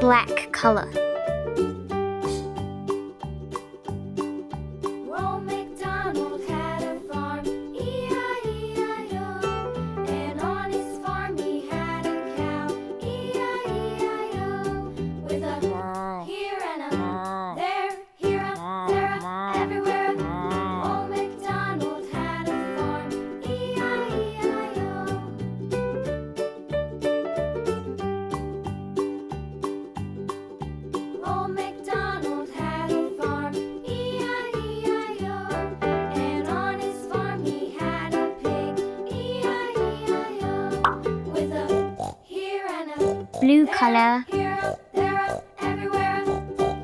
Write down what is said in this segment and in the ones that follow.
Black color. Old MacDonald had a farm, E-I-E-I-O. And on his farm he had a cow, E-I-E-I-O. With a here and a there, here a, there a, everywhere. Old MacDonald had a farm, E-I-E-I-O. Old MacDonald had a farm, E-I-E-I-O. And on his farm he had a pig, E-I-E-I-O. With a here and a Blue there, color. here a, there a, everywhere.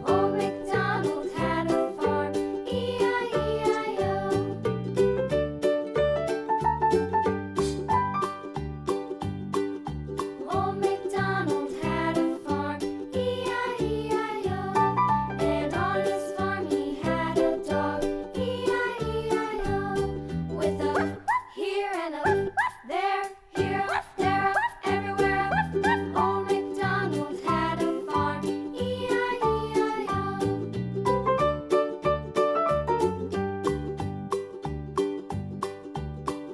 Old MacDonald had a farm, E-I-E-I-O. Old MacDonald had a farm, E-I-E-I-O. And on his farm he had a dog, E-I-E-I-O. With a here and a there, here, there, everywhere. Old MacDonald had a farm, E-I-E-I-O.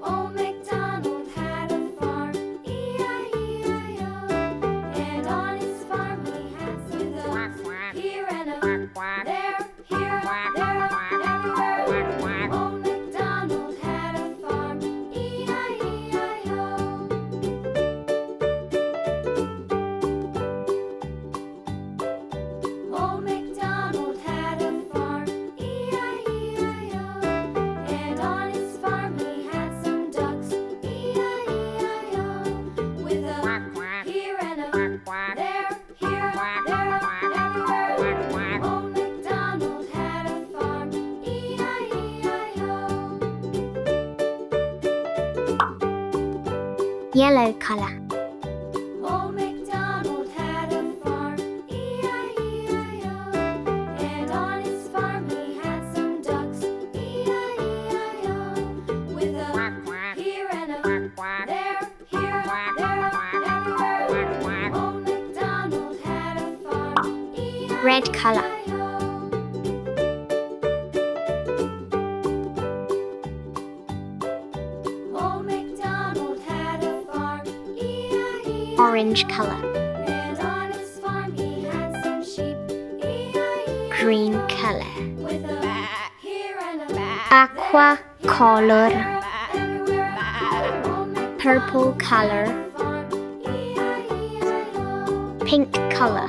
Old MacDonald had a farm, E-I-E-I-O. And on his farm he had some ducks, here and a there, here, there, everywhere. Old MacDonald had a farm, E-I-E-I-O. Old MacDonald had a farm, E-I-E-I-O. And on his farm he had some ducks, E-I-E-I-O. With a here and a there, here, there, everywhere. Old MacDonald had a farm, E-I-E-I-O. Yellow color. Old MacDonald had a farm, E-I-E-I-O. And on his farm he had some ducks, E-I-E-I-O. With a here and a there, here, there, everywhere. Old MacDonald had a farm, E-I-E-I-O. Red color. Old MacDonald had a farm, E-I-E-I-O. Orange color. And on his farm he had some sheep, E-I-E-I-O. Green color. With a here and a Aqua color. everywhere. Old MacDonald Purple color. farm, E-I-E-I-O. Pink color.